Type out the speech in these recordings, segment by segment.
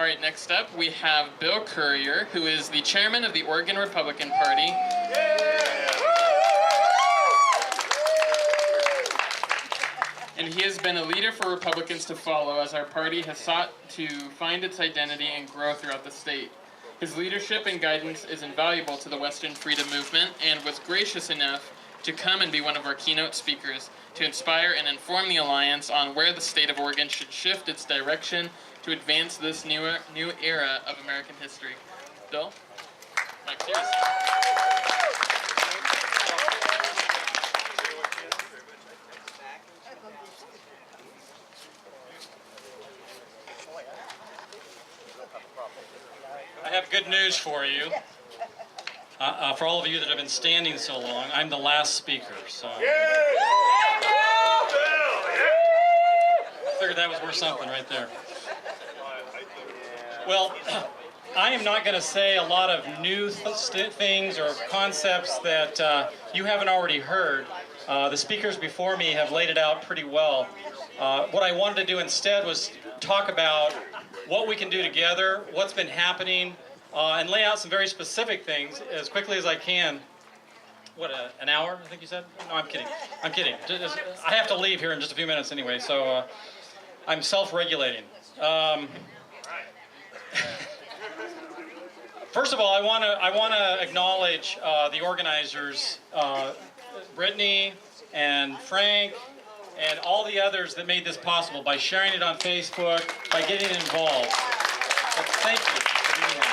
right, next up we have Bill Currier, who is the chairman of the Oregon Republican Party. And he has been a leader for Republicans to follow as our party has sought to find its identity and grow throughout the state. His leadership and guidance is invaluable to the Western freedom movement and was gracious enough to come and be one of our keynote speakers to inspire and inform the Alliance on where the state of Oregon should shift its direction to advance this new era of American history. Bill? Mike's yours. I have good news for you. For all of you that have been standing so long, I'm the last speaker, so I figured that was worth something right there. Well, I am not going to say a lot of new things or concepts that you haven't already heard. The speakers before me have laid it out pretty well. What I wanted to do instead was talk about what we can do together, what's been happening, and lay out some very specific things as quickly as I can. What, an hour, I think you said? No, I'm kidding. I'm kidding. I have to leave here in just a few minutes anyway, so I'm self-regulating. First of all, I want to acknowledge the organizers, Brittany and Frank, and all the others that made this possible by sharing it on Facebook, by getting involved. So thank you for doing that.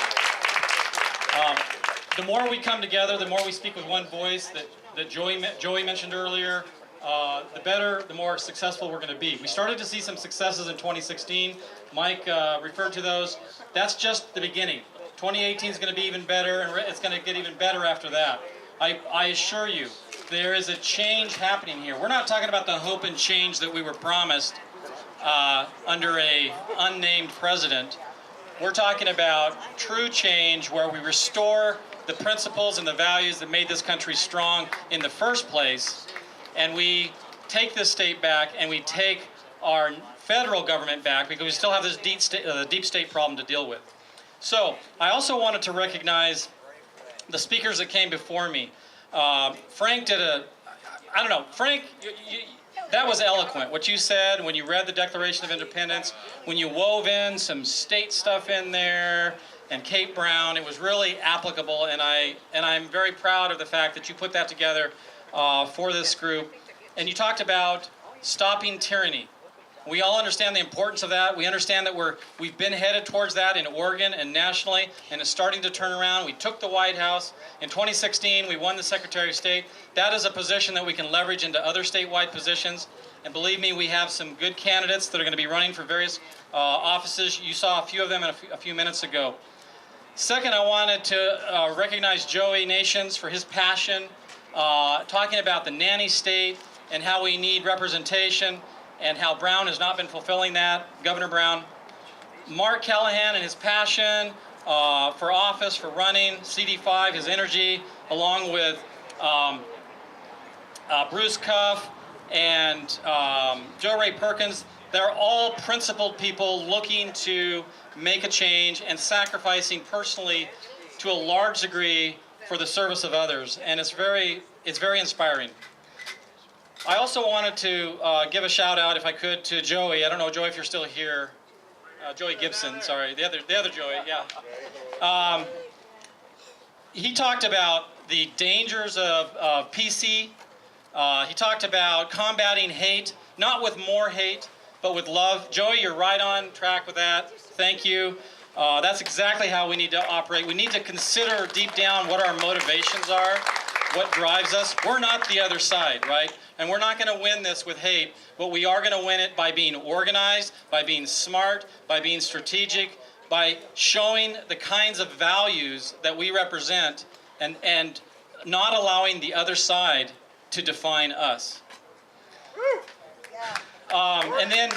The more we come together, the more we speak with one voice that Joey mentioned earlier, the better, the more successful we're going to be. We started to see some successes in 2016. Mike referred to those. That's just the beginning. 2018 is going to be even better, and it's going to get even better after that. I assure you, there is a change happening here. We're not talking about the hope and change that we were promised under a unnamed president. We're talking about true change where we restore the principles and the values that made this country strong in the first place, and we take this state back and we take our federal government back because we still have this deep state problem to deal with. So I also wanted to recognize the speakers that came before me. Frank did I don't know, Frank, that was eloquent. What you said when you read the Declaration of Independence, when you wove in some state stuff in there, and Kate Brown, it was really applicable, and I'm very proud of the fact that you put that together for this group. And you talked about stopping tyranny. We all understand the importance of that. We understand that we've been headed towards that in Oregon and nationally, and it's starting to turn around. We took the White House. In 2016, we won the Secretary of State. That is a position that we can leverage into other statewide positions. And believe me, we have some good candidates that are going to be running for various offices. You saw a few of them a few minutes ago. Second, I wanted to recognize Joey Nations for his passion, talking about the nanny state and how we need representation, and how Brown has not been fulfilling that, Governor Brown. Mark Callahan and his passion for office, for running, CD5, his energy, along with Bruce Cuff and Joe Ray Perkins. They're all principled people looking to make a change and sacrificing personally to a large degree for the service of others. And it's very inspiring. I also wanted to give a shout out, if I could, to Joey. I don't know, Joey, if you're still here. Joey Gibson, sorry, the other Joey, yeah. He talked about the dangers of PC. He talked about combating hate, not with more hate, but with love. Joey, you're right on track with that. Thank you. That's exactly how we need to operate. We need to consider deep down what our motivations are, what drives us. We're not the other side, right? And we're not going to win this with hate, but we are going to win it by being organized, by being smart, by being strategic, by showing the kinds of values that we represent and not allowing the other side to define us. And then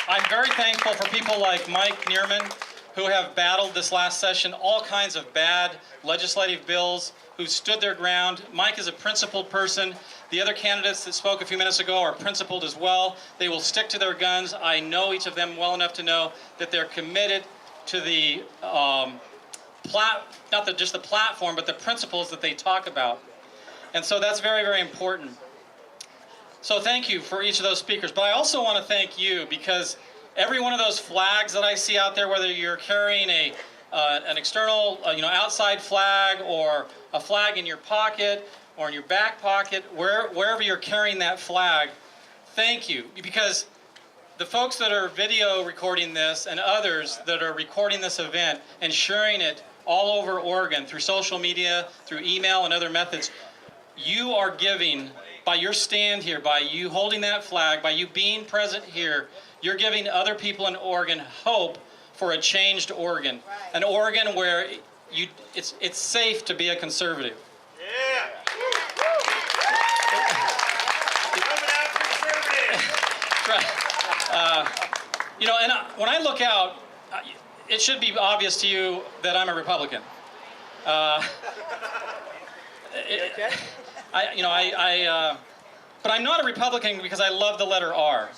I'm very thankful for people like Mike Neerman, who have battled this last session all kinds of bad legislative bills, who stood their ground. Mike is a principled person. The other candidates that spoke a few minutes ago are principled as well. They will stick to their guns. I know each of them well enough to know that they're committed to the just the platform, but the principles that they talk about. And so that's very, very important. So thank you for each of those speakers. But I also want to thank you, because every one of those flags that I see out there, whether you're carrying an external, outside flag, or a flag in your pocket or in your back pocket, wherever you're carrying that flag, thank you. Because the folks that are video recording this and others that are recording this event and sharing it all over Oregon through social media, through email and other methods, you are giving, by your stand here, by you holding that flag, by you being present here, you're giving other people in Oregon hope for a changed Oregon. An Oregon where it's safe to be a conservative. Yeah. Coming out conservative. Right. And when I look out, it should be obvious to you that I'm a Republican. But I'm not a Republican because I love the letter R,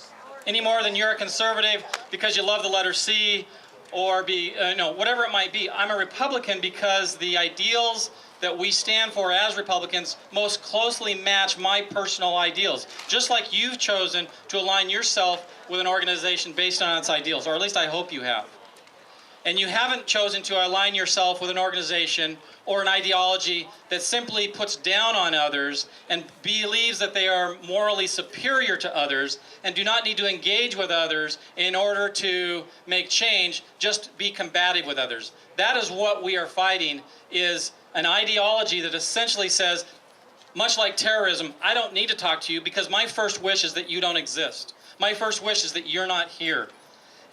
any more than you're a conservative because you love the letter C, or whatever it might be. I'm a Republican because the ideals that we stand for as Republicans most closely match my personal ideals, just like you've chosen to align yourself with an organization based on its ideals, or at least I hope you have. And you haven't chosen to align yourself with an organization or an ideology that simply puts down on others and believes that they are morally superior to others and do not need to engage with others in order to make change, just be combative with others. That is what we are fighting, is an ideology that essentially says, much like terrorism, I don't need to talk to you because my first wish is that you don't exist. My first wish is that you're not here.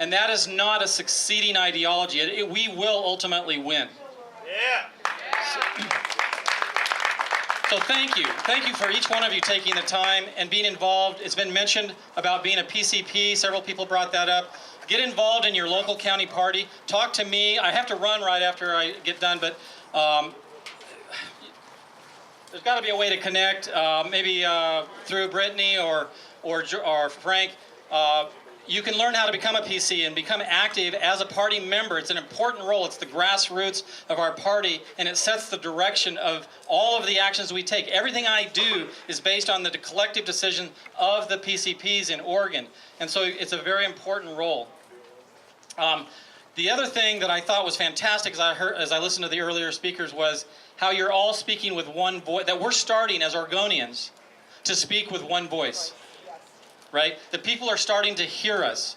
And that is not a succeeding ideology. We will ultimately win. Yeah. So thank you. Thank you for each one of you taking the time and being involved. It's been mentioned about being a PCP. Several people brought that up. Get involved in your local county party. Talk to me. I have to run right after I get done, but there's got to be a way to connect, maybe through Brittany or Frank. You can learn how to become a PC and become active as a party member. It's an important role. It's the grassroots of our party, and it sets the direction of all of the actions we take. Everything I do is based on the collective decision of the PCPs in Oregon, and so it's a very important role. The other thing that I thought was fantastic as I listened to the earlier speakers was how you're all speaking with one voice, that we're starting as Oregonians to speak with one voice. Right? The people are starting to hear us.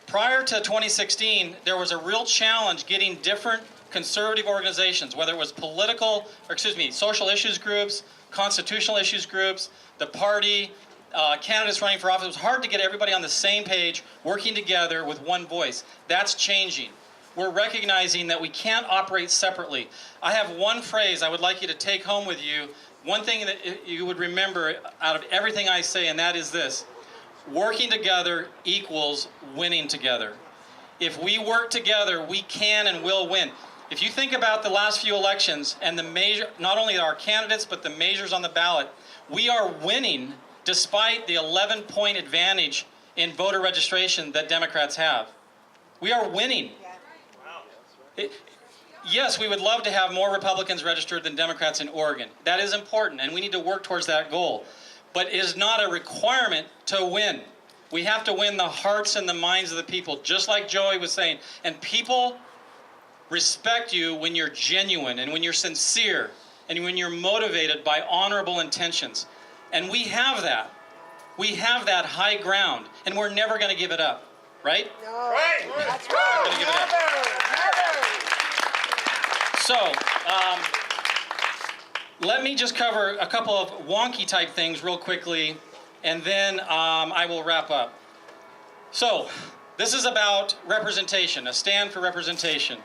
Prior to 2016, there was a real challenge getting different conservative organizations, whether it was social issues groups, constitutional issues groups, the party, candidates running for office. It was hard to get everybody on the same page, working together with one voice. That's changing. We're recognizing that we can't operate separately. I have one phrase I would like you to take home with you, one thing that you would remember out of everything I say, and that is this. Working together equals winning together. If we work together, we can and will win. If you think about the last few elections and not only our candidates, but the measures on the ballot, we are winning despite the 11-point advantage in voter registration that Democrats have. We are winning. Yes, we would love to have more Republicans registered than Democrats in Oregon. That is important, and we need to work towards that goal. But it is not a requirement to win. We have to win the hearts and the minds of the people, just like Joey was saying. And people respect you when you're genuine and when you're sincere and when you're motivated by honorable intentions. And we have that. We have that high ground, and we're never going to give it up, right? No. Right. That's right. We're going to give it up. So, let me just cover a couple of wonky type things real quickly, and then I will wrap up. So, this is about representation, a stand for representation.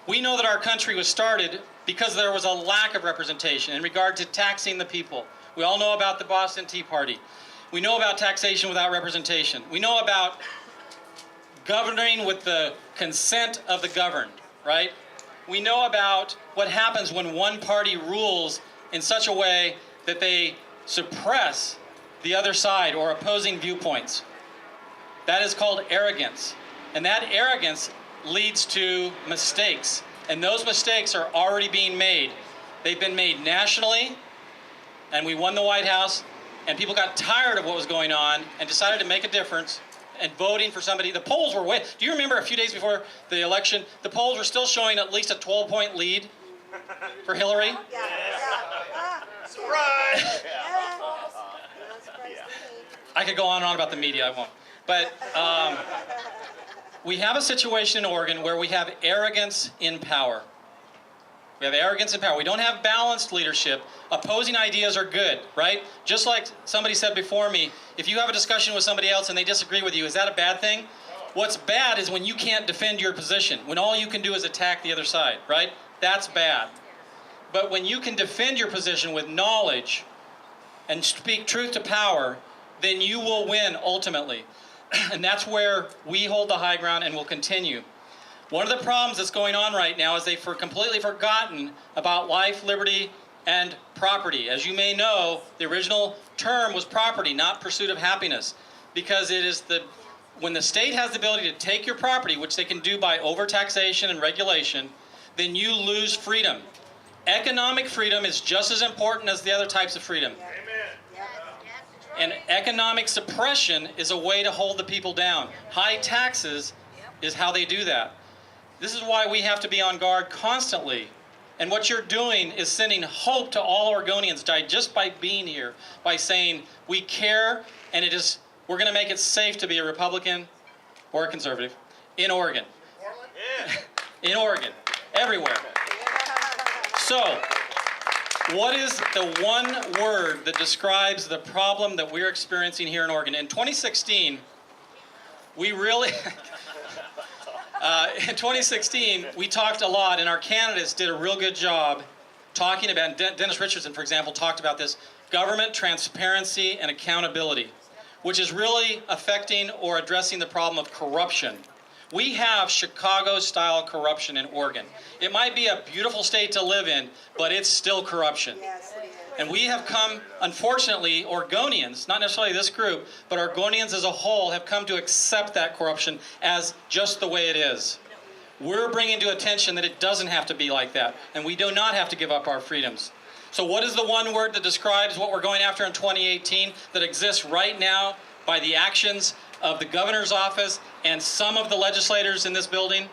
We know that our country was started because there was a lack of representation in regard to taxing the people. We all know about the Boston Tea Party. We know about taxation without representation. We know about governing with the consent of the governed, right? We know about what happens when one party rules in such a way that they suppress the other side or opposing viewpoints. That is called arrogance. And that arrogance leads to mistakes. And those mistakes are already being made. They've been made nationally, and we won the White House, and people got tired of what was going on and decided to make a difference and voting for somebody. The polls were way, do you remember a few days before the election, the polls were still showing at least a 12-point lead for Hillary? Surprise! I could go on and on about the media, I won't. But we have a situation in Oregon where we have arrogance in power. We have arrogance in power. We don't have balanced leadership. Opposing ideas are good, right? Just like somebody said before me, if you have a discussion with somebody else and they disagree with you, is that a bad thing? What's bad is when you can't defend your position, when all you can do is attack the other side, right? That's bad. But when you can defend your position with knowledge and speak truth to power, then you will win ultimately. And that's where we hold the high ground and will continue. One of the problems that's going on right now is they've completely forgotten about life, liberty, and property. As you may know, the original term was property, not pursuit of happiness, because it is when the state has the ability to take your property, which they can do by overtaxation and regulation, then you lose freedom. Economic freedom is just as important as the other types of freedom. Amen. And economic suppression is a way to hold the people down. High taxes is how they do that. This is why we have to be on guard constantly. And what you're doing is sending hope to all Oregonians just by being here, by saying we care, and we're going to make it safe to be a Republican or a conservative in Oregon. Yeah. In Oregon, everywhere. So, what is the one word that describes the problem that we're experiencing here in Oregon? In 2016, we really... in 2016, we talked a lot, and our candidates did a real good job talking about, Dennis Richardson, for example, talked about this, government transparency and accountability, which is really affecting or addressing the problem of corruption. We have Chicago-style corruption in Oregon. It might be a beautiful state to live in, but it's still corruption. Yes, it is. And we have come, unfortunately, Oregonians, not necessarily this group, but Oregonians as a whole have come to accept that corruption as just the way it is. We're bringing to attention that it doesn't have to be like that, and we do not have to give up our freedoms. So what is the one word that describes what we're going after in 2018 that exists right now by the actions of the governor's office and some of the legislators in this building?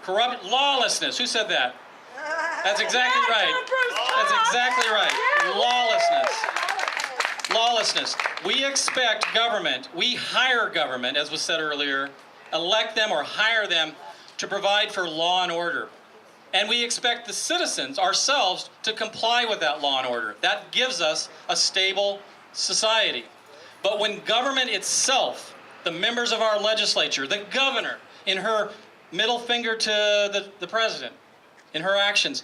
Corruption. Lawlessness. Who said that? That's exactly right. That's exactly right. Lawlessness. We expect government, we hire government, as was said earlier, elect them or hire them to provide for law and order. And we expect the citizens, ourselves, to comply with that law and order. That gives us a stable society. But when government itself, the members of our legislature, the governor, in her middle finger to the president, in her actions,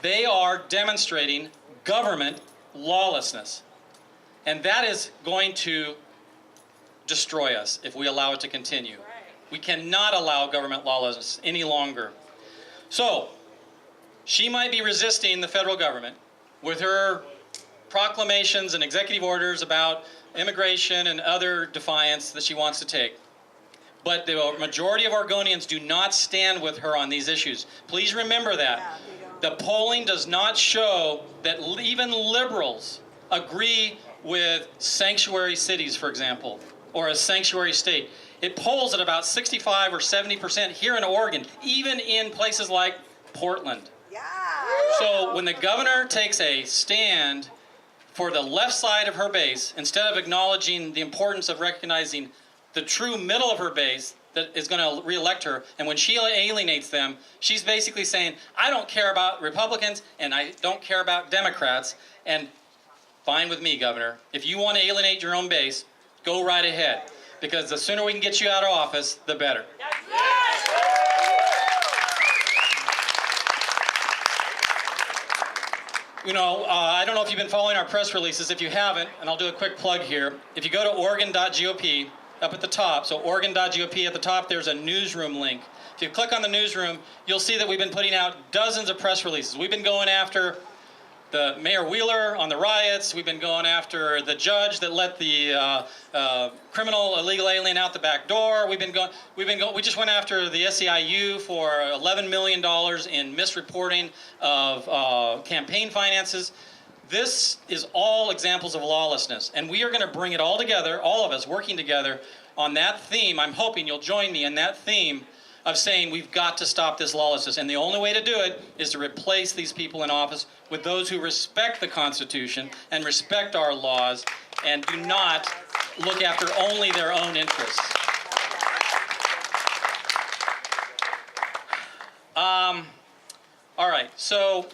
they are demonstrating government lawlessness. And that is going to destroy us if we allow it to continue. We cannot allow government lawlessness any longer. So, she might be resisting the federal government with her proclamations and executive orders about immigration and other defiance that she wants to take. But the majority of Oregonians do not stand with her on these issues. Please remember that. The polling does not show that even liberals agree with sanctuary cities, for example, or a sanctuary state. It polls at about 65 or 70% here in Oregon, even in places like Portland. Yeah. So when the governor takes a stand for the left side of her base, instead of acknowledging the importance of recognizing the true middle of her base that is going to reelect her, and when she alienates them, she's basically saying, I don't care about Republicans and I don't care about Democrats, and fine with me, Governor. If you want to alienate your own base, go right ahead, because the sooner we can get you out of office, the better. You know, I don't know if you've been following our press releases. If you haven't, and I'll do a quick plug here, if you go to Oregon.gop, up at the top, so Oregon.gop at the top, there's a newsroom link. If you click on the newsroom, you'll see that we've been putting out dozens of press releases. We've been going after the Mayor Wheeler on the riots. We've been going after the judge that let the criminal illegal alien out the back door. We just went after the SEIU for $11 million in misreporting of campaign finances. This is all examples of lawlessness, and we are going to bring it all together, all of us working together on that theme. I'm hoping you'll join me in that theme of saying we've got to stop this lawlessness. And the only way to do it is to replace these people in office with those who respect the Constitution and respect our laws and do not look after only their own interests. All right, so,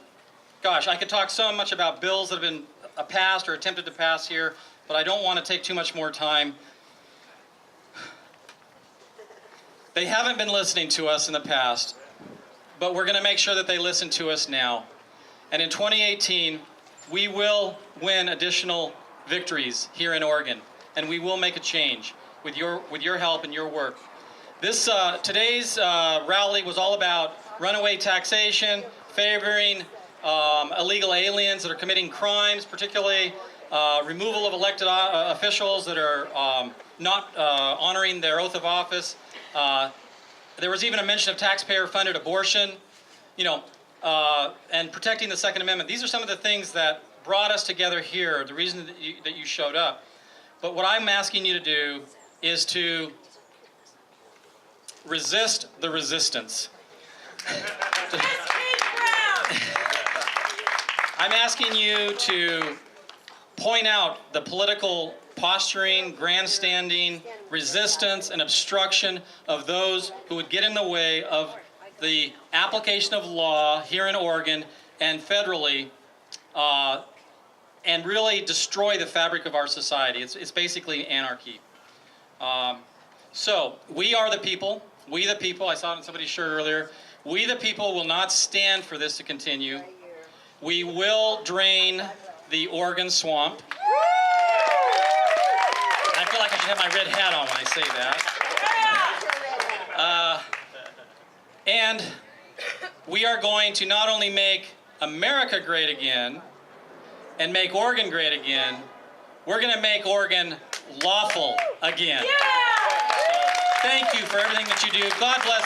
gosh, I could talk so much about bills that have been passed or attempted to pass here, but I don't want to take too much more time. They haven't been listening to us in the past, but we're going to make sure that they listen to us now. And in 2018, we will win additional victories here in Oregon, and we will make a change with your help and your work. This today's rally was all about runaway taxation, favoring illegal aliens that are committing crimes, particularly removal of elected officials that are not honoring their oath of office. There was even a mention of taxpayer-funded abortion, and protecting the Second Amendment. These are some of the things that brought us together here, the reason that you showed up. But what I'm asking you to do is to resist the resistance. I'm asking you to point out the political posturing, grandstanding, resistance, and obstruction of those who would get in the way of the application of law here in Oregon and federally, and really destroy the fabric of our society. It's basically anarchy. So, we are the people. We the people, I saw it on somebody's shirt earlier. We the people will not stand for this to continue. We will drain the Oregon swamp. I feel like I should have my red hat on when I say that. And we are going to not only make America great again and make Oregon great again, we're going to make Oregon lawful again. So, thank you for everything that you do. God bless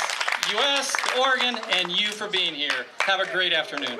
U.S., Oregon, and you for being here. Have a great afternoon.